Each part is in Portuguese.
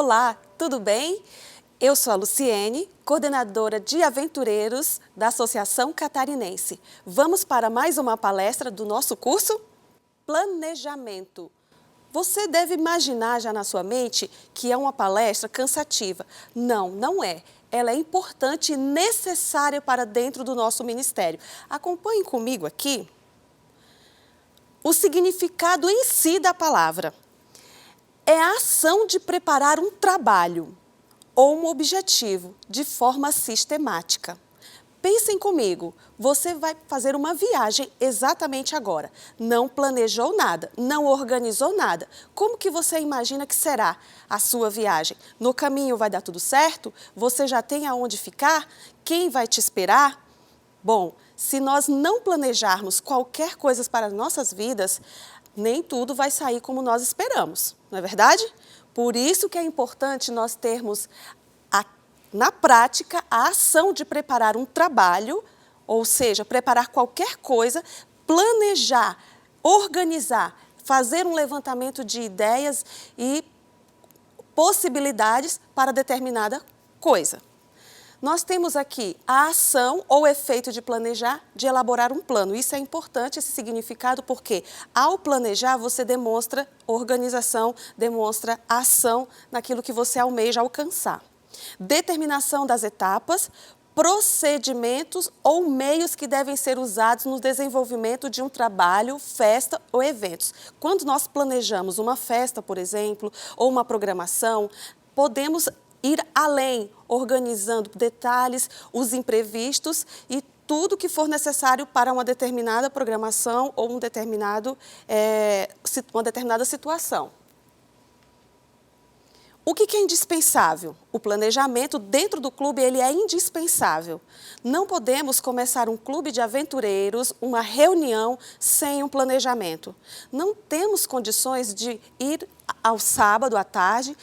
Olá, tudo bem? Eu sou a Luciene, coordenadora de aventureiros da Associação Catarinense. Vamos para mais uma palestra do nosso curso? Planejamento. Você deve imaginar já na sua mente que é uma palestra cansativa. Não, não é. Ela é importante e necessária para dentro do nosso ministério. Acompanhem comigo aqui o significado em si da palavra. É a ação de preparar um trabalho ou um objetivo de forma sistemática. Pensem comigo, você vai fazer uma viagem exatamente agora. Não planejou nada, não organizou nada. Como que você imagina que será a sua viagem? No caminho vai dar tudo certo? Você já tem aonde ficar? Quem vai te esperar? Bom, se nós não planejarmos qualquer coisa para as nossas vidas, nem tudo vai sair como nós esperamos, não é verdade? Por isso que é importante nós termos, na prática, a ação de preparar um trabalho, ou seja, preparar qualquer coisa, planejar, organizar, fazer um levantamento de ideias e possibilidades para determinada coisa. Nós temos aqui a ação ou efeito de planejar, de elaborar um plano. Isso é importante, esse significado, porque ao planejar você demonstra organização, demonstra ação naquilo que você almeja alcançar. Determinação das etapas, procedimentos ou meios que devem ser usados no desenvolvimento de um trabalho, festa ou eventos. Quando nós planejamos uma festa, por exemplo, ou uma programação, podemos ir além, organizando detalhes, os imprevistos e tudo que for necessário para uma determinada programação ou uma determinada situação. O que é indispensável? O planejamento dentro do clube ele é indispensável. Não podemos começar um clube de aventureiros, uma reunião, sem um planejamento. Não temos condições de ir ao sábado à tarde,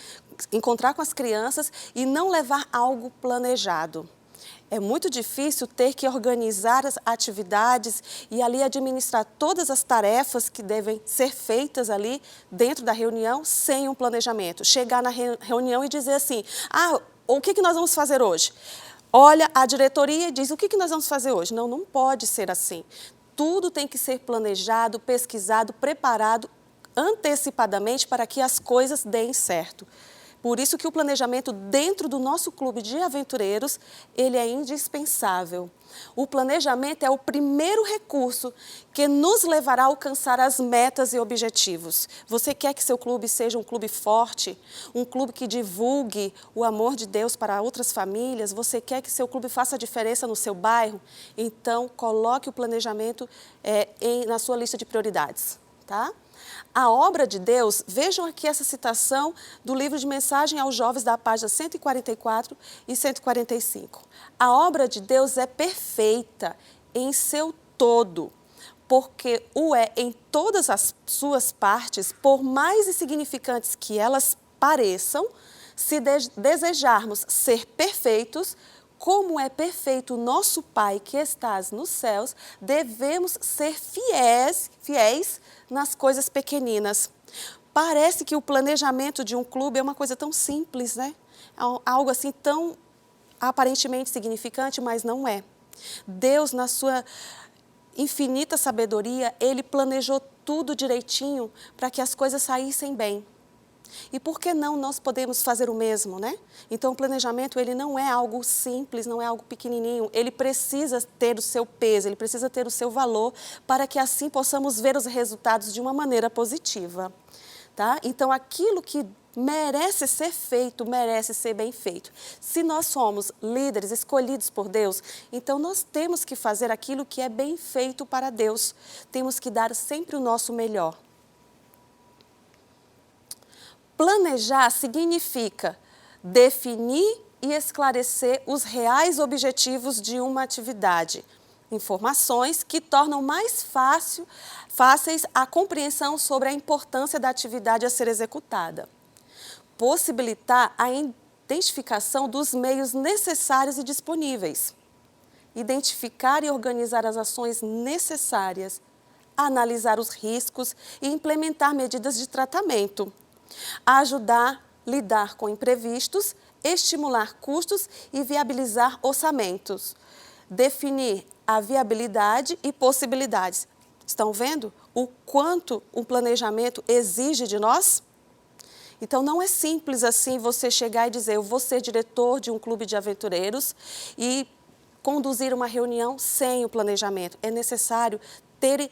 encontrar com as crianças e não levar algo planejado. É muito difícil ter que organizar as atividades e ali administrar todas as tarefas que devem ser feitas ali dentro da reunião sem um planejamento. Chegar na reunião e dizer assim, o que nós vamos fazer hoje? Olha, a diretoria diz, o que nós vamos fazer hoje? Não, não pode ser assim. Tudo tem que ser planejado, pesquisado, preparado antecipadamente para que as coisas deem certo. Por isso que o planejamento dentro do nosso clube de aventureiros, ele é indispensável. O planejamento é o primeiro recurso que nos levará a alcançar as metas e objetivos. Você quer que seu clube seja um clube forte, um clube que divulgue o amor de Deus para outras famílias? Você quer que seu clube faça diferença no seu bairro? Então, coloque o planejamento na sua lista de prioridades, tá? A obra de Deus, vejam aqui essa citação do livro de Mensagem aos Jovens da página 144 e 145. A obra de Deus é perfeita em seu todo, porque o é em todas as suas partes, por mais insignificantes que elas pareçam, se desejarmos ser perfeitos, como é perfeito o nosso Pai que estás nos céus, devemos ser fiéis nas coisas pequeninas. Parece que o planejamento de um clube é uma coisa tão simples, né? Algo assim tão aparentemente significante, mas não é. Deus, na sua infinita sabedoria, Ele planejou tudo direitinho para que as coisas saíssem bem. E por que não nós podemos fazer o mesmo, né? Então, o planejamento, ele não é algo simples, não é algo pequenininho. Ele precisa ter o seu peso, ele precisa ter o seu valor, para que assim possamos ver os resultados de uma maneira positiva, tá? Então, aquilo que merece ser feito, merece ser bem feito. Se nós somos líderes escolhidos por Deus, então nós temos que fazer aquilo que é bem feito para Deus. Temos que dar sempre o nosso melhor. Planejar significa definir e esclarecer os reais objetivos de uma atividade. Informações que tornam mais fáceis a compreensão sobre a importância da atividade a ser executada. Possibilitar a identificação dos meios necessários e disponíveis. Identificar e organizar as ações necessárias. Analisar os riscos e implementar medidas de tratamento. Ajudar lidar com imprevistos, estimular custos e viabilizar orçamentos. Definir a viabilidade e possibilidades. Estão vendo o quanto o planejamento exige de nós? Então, não é simples assim você chegar e dizer, eu vou ser diretor de um clube de aventureiros e conduzir uma reunião sem o planejamento. É necessário ter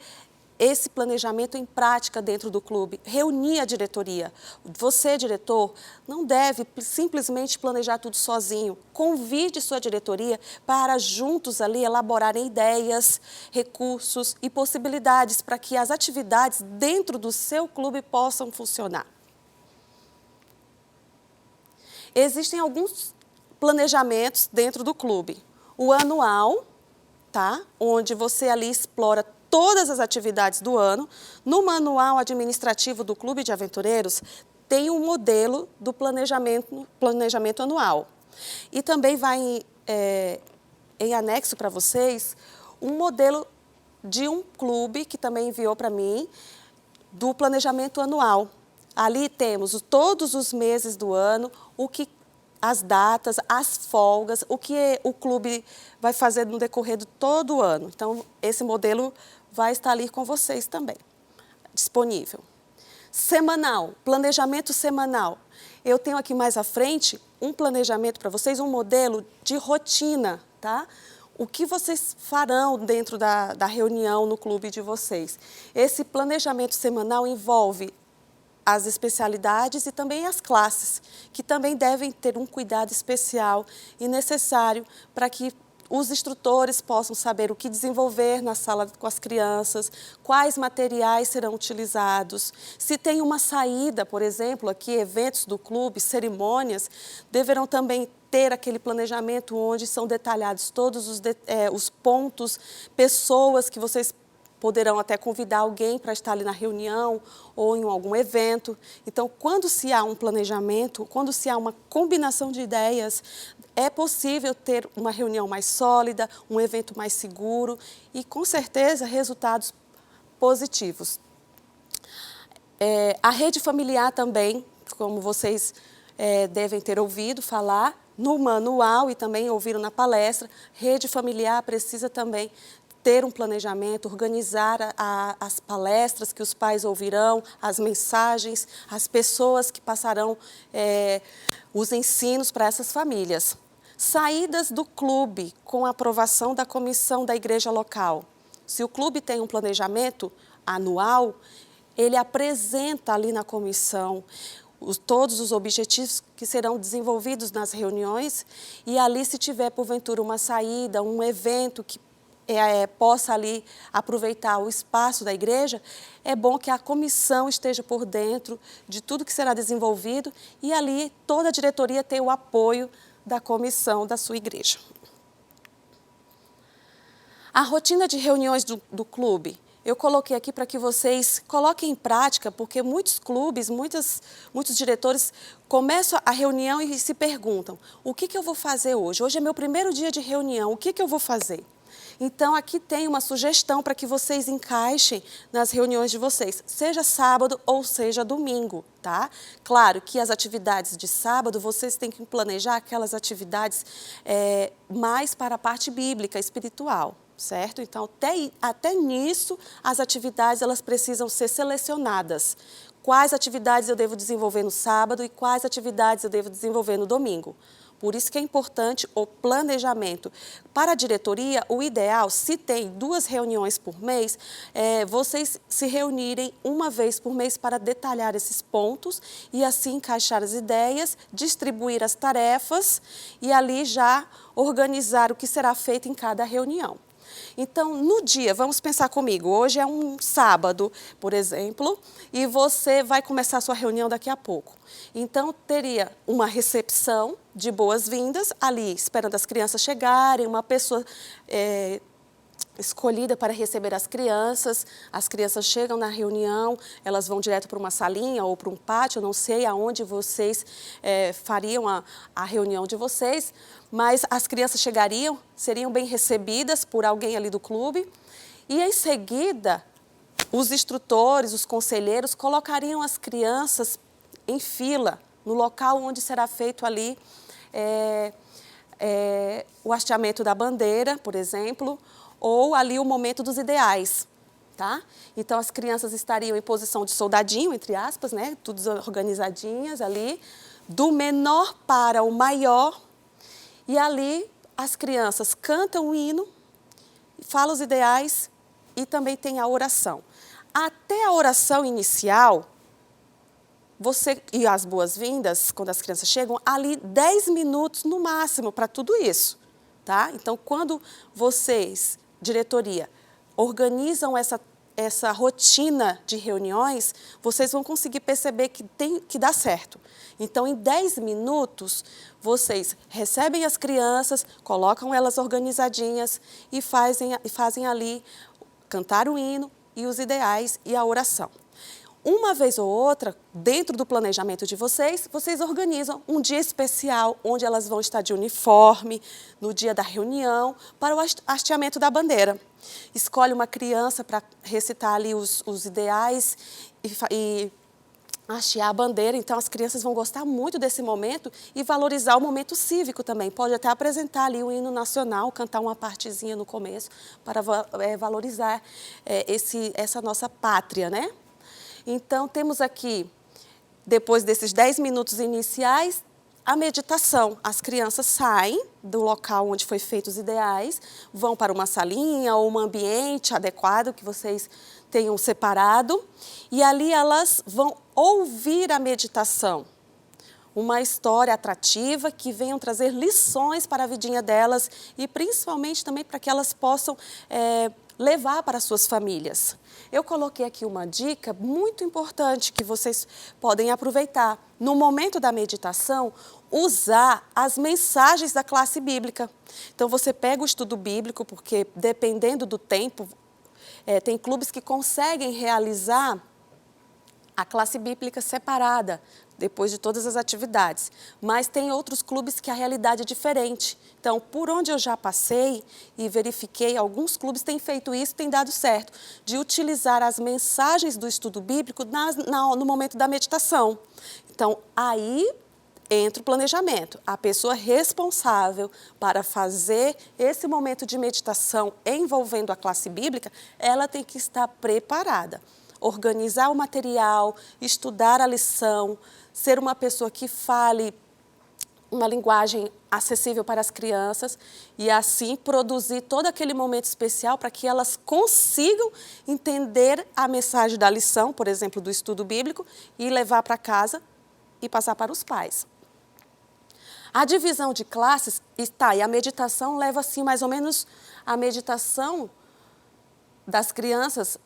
esse planejamento em prática dentro do clube, reunir a diretoria. Você, diretor, não deve simplesmente planejar tudo sozinho. Convide sua diretoria para juntos ali elaborarem ideias, recursos e possibilidades para que as atividades dentro do seu clube possam funcionar. Existem alguns planejamentos dentro do clube. O anual, tá? Onde você ali explora todas as atividades do ano. No manual administrativo do Clube de Aventureiros, tem um modelo do planejamento anual. E também vai em anexo para vocês um modelo de um clube que também enviou para mim, do planejamento anual. Ali temos todos os meses do ano, as datas, as folgas, o que o clube vai fazer no decorrer de todo o ano. Então, esse modelo vai estar ali com vocês também, disponível. Semanal, planejamento semanal. Eu tenho aqui mais à frente um planejamento para vocês, um modelo de rotina, tá? O que vocês farão dentro da reunião no clube de vocês. Esse planejamento semanal envolve as especialidades e também as classes, que também devem ter um cuidado especial e necessário para que os instrutores possam saber o que desenvolver na sala com as crianças, quais materiais serão utilizados. Se tem uma saída, por exemplo, aqui eventos do clube, cerimônias, deverão também ter aquele planejamento onde são detalhados todos os pontos, pessoas que vocês poderão até convidar alguém para estar ali na reunião ou em algum evento. Então, quando se há um planejamento, quando se há uma combinação de ideias, é possível ter uma reunião mais sólida, um evento mais seguro e, com certeza, resultados positivos. A rede familiar também, como vocês devem ter ouvido falar, no manual e também ouviram na palestra, rede familiar precisa também ter um planejamento, organizar as palestras que os pais ouvirão, as mensagens, as pessoas que passarão os ensinos para essas famílias. Saídas do clube com a aprovação da comissão da igreja local. Se o clube tem um planejamento anual, ele apresenta ali na comissão todos os objetivos que serão desenvolvidos nas reuniões e ali, se tiver porventura uma saída, um evento que possa ali aproveitar o espaço da igreja, é bom que a comissão esteja por dentro de tudo que será desenvolvido e ali toda a diretoria tenha o apoio da comissão da sua igreja. A rotina de reuniões do clube, eu coloquei aqui para que vocês coloquem em prática, porque muitos clubes, muitos diretores começam a reunião e se perguntam, o que eu vou fazer hoje? Hoje é meu primeiro dia de reunião, o que eu vou fazer? Então, aqui tem uma sugestão para que vocês encaixem nas reuniões de vocês, seja sábado ou seja domingo, tá? Claro que as atividades de sábado, vocês têm que planejar aquelas atividades mais para a parte bíblica, espiritual, certo? Então, até nisso, as atividades elas precisam ser selecionadas. Quais atividades eu devo desenvolver no sábado e quais atividades eu devo desenvolver no domingo. Por isso que é importante o planejamento. Para a diretoria, o ideal, se tem 2 reuniões por mês, vocês se reunirem uma vez por mês para detalhar esses pontos e assim encaixar as ideias, distribuir as tarefas e ali já organizar o que será feito em cada reunião. Então, no dia, vamos pensar comigo, hoje é um sábado, por exemplo, e você vai começar a sua reunião daqui a pouco. Então, teria uma recepção de boas-vindas, ali esperando as crianças chegarem, uma pessoa escolhida para receber as crianças chegam na reunião, elas vão direto para uma salinha ou para um pátio, eu não sei aonde vocês fariam a reunião de vocês, mas as crianças chegariam, seriam bem recebidas por alguém ali do clube e em seguida os instrutores, os conselheiros colocariam as crianças em fila no local onde será feito ali o hasteamento da bandeira, por exemplo, ou ali o momento dos ideais. Tá? Então, as crianças estariam em posição de soldadinho, entre aspas, né? Todas organizadinhas ali, do menor para o maior, e ali as crianças cantam o hino, falam os ideais e também tem a oração. Até a oração inicial, e as boas-vindas, quando as crianças chegam, ali 10 minutos no máximo para tudo isso. Tá? Então, quando vocês, diretoria, organizam essa rotina de reuniões, vocês vão conseguir perceber que dá certo. Então, em 10 minutos, vocês recebem as crianças, colocam elas organizadinhas e fazem ali cantar o hino e os ideais e a oração. Uma vez ou outra, dentro do planejamento de vocês organizam um dia especial onde elas vão estar de uniforme, no dia da reunião, para o hasteamento da bandeira. Escolhe uma criança para recitar ali os ideais e hastear a bandeira. Então, as crianças vão gostar muito desse momento e valorizar o momento cívico também. Pode até apresentar ali o hino nacional, cantar uma partezinha no começo, para valorizar essa nossa pátria, né? Então, temos aqui, depois desses 10 minutos iniciais, a meditação. As crianças saem do local onde foi feitos os ideais, vão para uma salinha ou um ambiente adequado que vocês tenham separado, e ali elas vão ouvir a meditação. Uma história atrativa que venham trazer lições para a vidinha delas e principalmente também para que elas possam levar para suas famílias. Eu coloquei aqui uma dica muito importante que vocês podem aproveitar. No momento da meditação, usar as mensagens da classe bíblica. Então, você pega o estudo bíblico, porque dependendo do tempo, tem clubes que conseguem realizar a classe bíblica separada, depois de todas as atividades. Mas tem outros clubes que a realidade é diferente. Então, por onde eu já passei e verifiquei, alguns clubes têm feito isso, tem dado certo, de utilizar as mensagens do estudo bíblico no momento da meditação. Então, aí entra o planejamento. A pessoa responsável para fazer esse momento de meditação envolvendo a classe bíblica, ela tem que estar preparada. Organizar o material, estudar a lição, ser uma pessoa que fale uma linguagem acessível para as crianças e assim produzir todo aquele momento especial para que elas consigam entender a mensagem da lição, por exemplo, do estudo bíblico, e levar para casa e passar para os pais. A divisão de classes e a meditação leva assim mais ou menos a meditação das crianças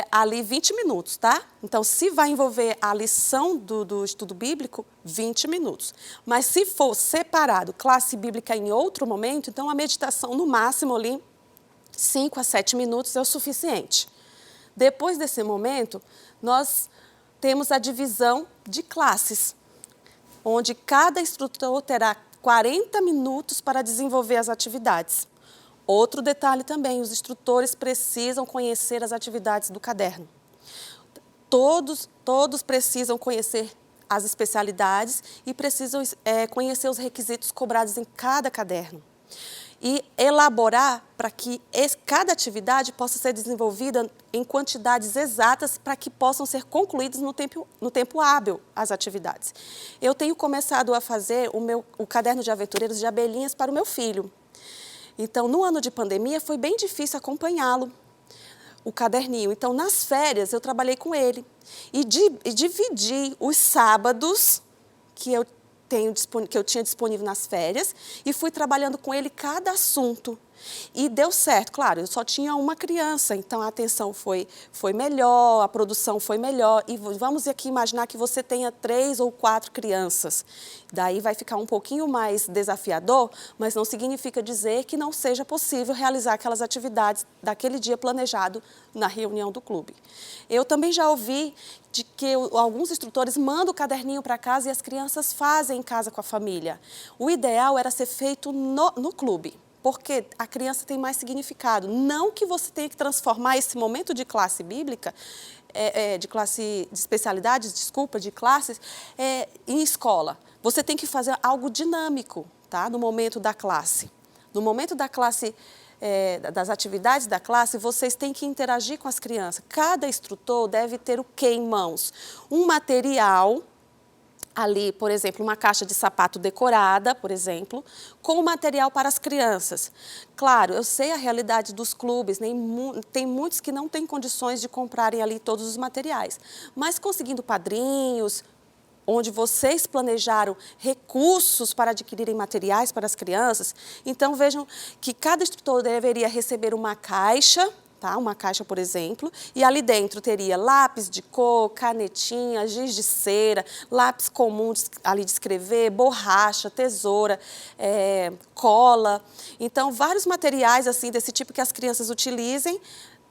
ali 20 minutos, tá? Então, se vai envolver a lição do estudo bíblico, 20 minutos. Mas se for separado classe bíblica em outro momento, então a meditação no máximo ali 5 a 7 minutos é o suficiente. Depois desse momento, nós temos a divisão de classes, onde cada instrutor terá 40 minutos para desenvolver as atividades. Outro detalhe também, os instrutores precisam conhecer as atividades do caderno. Todos precisam conhecer as especialidades e precisam conhecer os requisitos cobrados em cada caderno. E elaborar para que cada atividade possa ser desenvolvida em quantidades exatas para que possam ser concluídas no tempo hábil as atividades. Eu tenho começado a fazer o caderno de aventureiros de abelhinhas para o meu filho. Então, no ano de pandemia, foi bem difícil acompanhá-lo, o caderninho. Então, nas férias, eu trabalhei com ele e dividi os sábados que eu tinha disponível nas férias e fui trabalhando com ele cada assunto. E deu certo, claro, eu só tinha uma criança, então a atenção foi melhor, a produção foi melhor. E vamos aqui imaginar que você tenha 3 ou 4 crianças. Daí vai ficar um pouquinho mais desafiador, mas não significa dizer que não seja possível realizar aquelas atividades daquele dia planejado na reunião do clube. Eu também já ouvi de que alguns instrutores mandam o caderninho para casa e as crianças fazem em casa com a família. O ideal era ser feito no clube. porque a criança tem mais significado. Não que você tenha que transformar esse momento de classe bíblica, de especialidades, desculpa, de classes, em escola. Você tem que fazer algo dinâmico, tá? No momento da classe. No momento da classe, das atividades da classe, vocês têm que interagir com as crianças. Cada instrutor deve ter o quê em mãos? Um material, ali, por exemplo, uma caixa de sapato decorada, por exemplo, com material para as crianças. Claro, eu sei a realidade dos clubes, tem muitos que não têm condições de comprarem ali todos os materiais, mas conseguindo padrinhos, onde vocês planejaram recursos para adquirirem materiais para as crianças, então vejam que cada instrutor deveria receber uma caixa, tá? Uma caixa, por exemplo, e ali dentro teria lápis de cor, canetinha, giz de cera, lápis comum ali de escrever, borracha, tesoura, cola. Então, vários materiais assim desse tipo que as crianças utilizem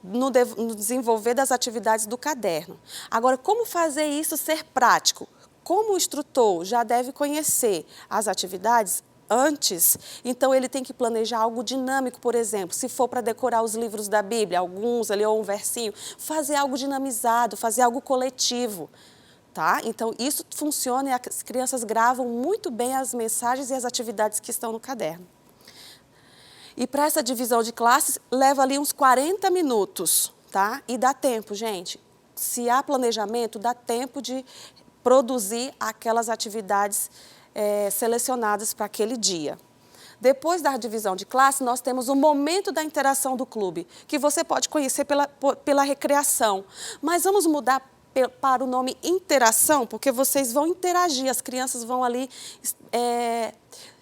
no desenvolver das atividades do caderno. Agora, como fazer isso ser prático? Como o instrutor já deve conhecer as atividades antes, então ele tem que planejar algo dinâmico, por exemplo, se for para decorar os livros da Bíblia, alguns ali ou um versinho, fazer algo dinamizado, fazer algo coletivo, tá? Então isso funciona e as crianças gravam muito bem as mensagens e as atividades que estão no caderno. E para essa divisão de classes, leva ali uns 40 minutos, tá? E dá tempo, gente. Se há planejamento, dá tempo de produzir aquelas atividades selecionadas para aquele dia. Depois da divisão de classe, nós temos o momento da interação do clube, que você pode conhecer pela recreação. Mas vamos mudar para o nome interação, porque vocês vão interagir, as crianças vão ali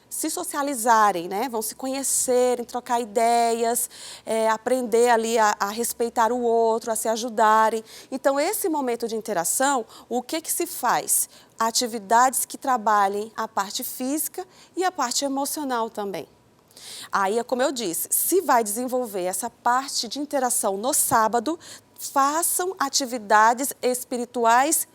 se socializarem, né? Vão se conhecerem, trocar ideias, aprender ali a respeitar o outro, a se ajudarem. Então, esse momento de interação, o que se faz? Atividades que trabalhem a parte física e a parte emocional também. Aí, é como eu disse, se vai desenvolver essa parte de interação no sábado, façam atividades espirituais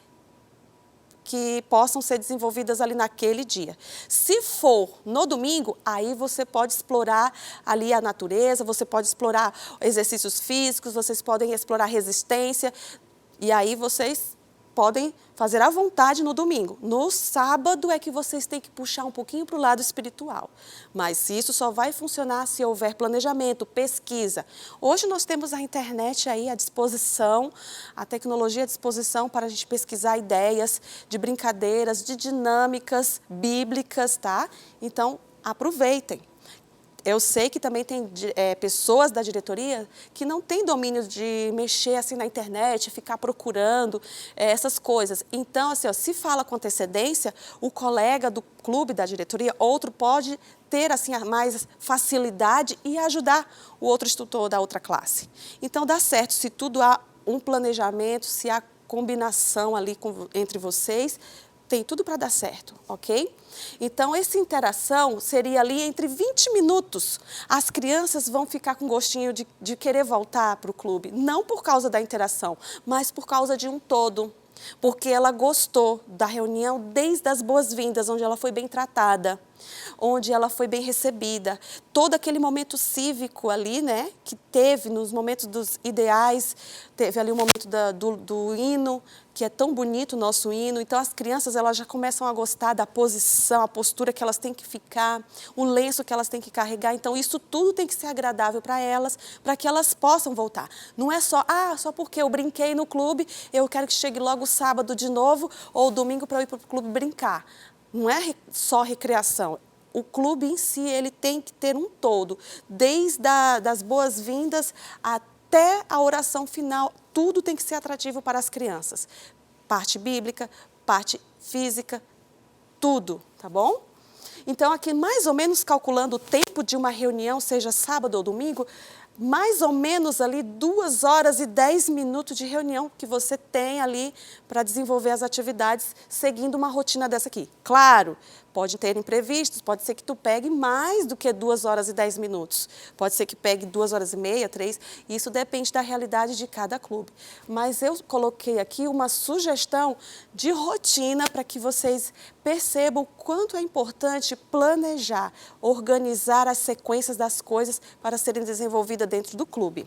que possam ser desenvolvidas ali naquele dia. Se for no domingo, aí você pode explorar ali a natureza, você pode explorar exercícios físicos, vocês podem explorar resistência, e aí vocês podem fazer à vontade no domingo. No sábado é que vocês têm que puxar um pouquinho para o lado espiritual. Mas isso só vai funcionar se houver planejamento, pesquisa. Hoje nós temos a internet aí à disposição, a tecnologia à disposição para a gente pesquisar ideias de brincadeiras, de dinâmicas bíblicas, tá? Então, aproveitem. Eu sei que também tem pessoas da diretoria que não têm domínio de mexer assim na internet, ficar procurando essas coisas. Então, assim, ó, se fala com antecedência, o colega do clube, da diretoria, outro pode ter assim mais facilidade e ajudar o outro instrutor da outra classe. Então, dá certo se tudo há um planejamento, se há combinação ali entre vocês, tem tudo para dar certo, ok? Então, essa interação seria ali entre 20 minutos. As crianças vão ficar com gostinho de querer voltar para o clube, não por causa da interação, mas por causa de um todo. Porque ela gostou da reunião desde as boas-vindas, onde ela foi bem tratada, onde ela foi bem recebida. Todo aquele momento cívico ali, né, que teve nos momentos dos ideais, teve ali o momento do hino, que é tão bonito o nosso hino. Então, as crianças elas já começam a gostar da posição, a postura que elas têm que ficar, o lenço que elas têm que carregar. Então, isso tudo tem que ser agradável para que elas possam voltar. Não é só porque eu brinquei no clube, eu quero que chegue logo sábado de novo ou domingo para eu ir para o clube brincar. Não é só recreação. O clube em si, ele tem que ter um todo, desde das boas-vindas até a oração final, tudo tem que ser atrativo para as crianças. Parte bíblica, parte física, tudo, tá bom? Então, aqui mais ou menos calculando o tempo de uma reunião, seja sábado ou domingo, mais ou menos ali 2 horas e 10 minutos de reunião que você tem ali para desenvolver as atividades seguindo uma rotina dessa aqui. Claro, pode ter imprevistos, pode ser que tu pegue mais do que 2 horas e 10 minutos. Pode ser que pegue 2 horas e meia, 3, isso depende da realidade de cada clube. Mas eu coloquei aqui uma sugestão de rotina para que vocês percebam o quanto é importante planejar, organizar as sequências das coisas para serem desenvolvidas dentro do clube.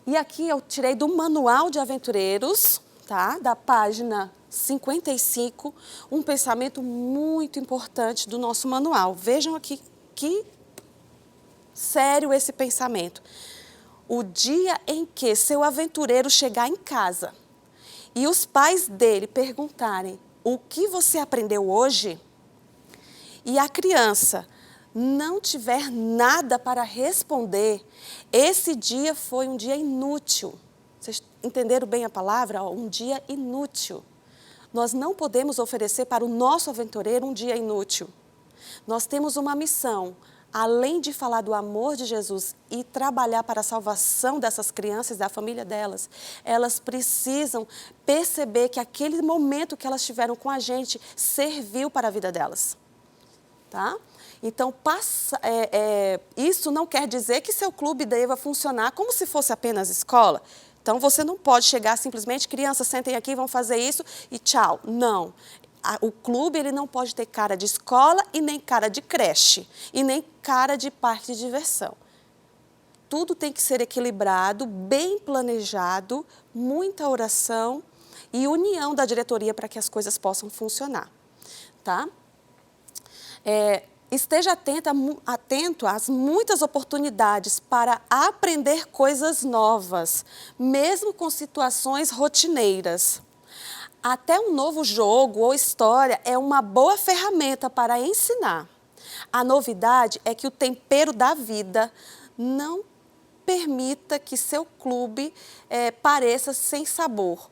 E aqui eu tirei do Manual de Aventureiros, tá? Da página 55, um pensamento muito importante do nosso manual. Vejam aqui que sério esse pensamento. O dia em que seu aventureiro chegar em casa e os pais dele perguntarem o que você aprendeu hoje, e a criança não tiver nada para responder, esse dia foi um dia inútil. Vocês entenderam bem a palavra? Um dia inútil. Nós não podemos oferecer para o nosso aventureiro um dia inútil. Nós temos uma missão, além de falar do amor de Jesus e trabalhar para a salvação dessas crianças, da família delas, elas precisam perceber que aquele momento que elas tiveram com a gente serviu para a vida delas. Tá? Então, isso não quer dizer que seu clube deva funcionar como se fosse apenas escola. Então, você não pode chegar simplesmente, crianças, sentem aqui, vão fazer isso e tchau. Não. O clube ele não pode ter cara de escola e nem cara de creche, e nem cara de parque de diversão. Tudo tem que ser equilibrado, bem planejado, muita oração e união da diretoria para que as coisas possam funcionar. Tá? Esteja atento às muitas oportunidades para aprender coisas novas, mesmo com situações rotineiras. Até um novo jogo ou história é uma boa ferramenta para ensinar. A novidade é que o tempero da vida não permita que seu clube pareça sem sabor.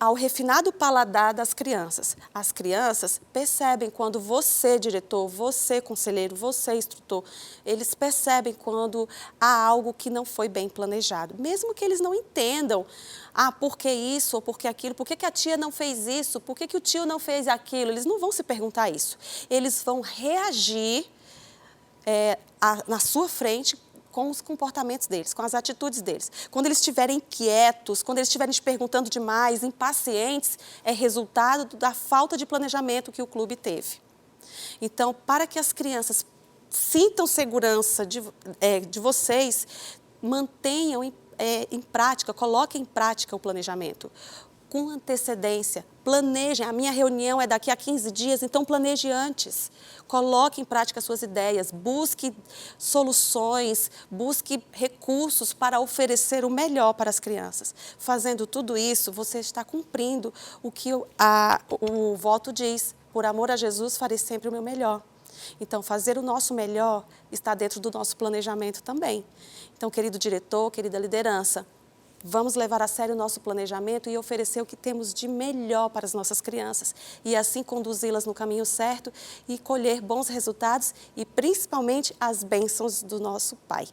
Ao refinado paladar das crianças. As crianças percebem quando você, diretor, você, conselheiro, você, instrutor, eles percebem quando há algo que não foi bem planejado. Mesmo que eles não entendam, por que isso ou por que aquilo, por que a tia não fez isso, por que o tio não fez aquilo, eles não vão se perguntar isso. Eles vão reagir na sua frente com os comportamentos deles, com as atitudes deles. Quando eles estiverem inquietos, quando eles estiverem te perguntando demais, impacientes, é resultado da falta de planejamento que o clube teve. Então, para que as crianças sintam segurança de vocês, mantenham em prática, coloquem em prática o planejamento. Com antecedência, planejem. A minha reunião é daqui a 15 dias, então planeje antes. Coloque em prática as suas ideias, busque soluções, busque recursos para oferecer o melhor para as crianças. Fazendo tudo isso, você está cumprindo o que o voto diz. Por amor a Jesus, farei sempre o meu melhor. Então, fazer o nosso melhor está dentro do nosso planejamento também. Então, querido diretor, querida liderança, vamos levar a sério o nosso planejamento e oferecer o que temos de melhor para as nossas crianças e assim conduzi-las no caminho certo e colher bons resultados e principalmente as bênçãos do nosso Pai.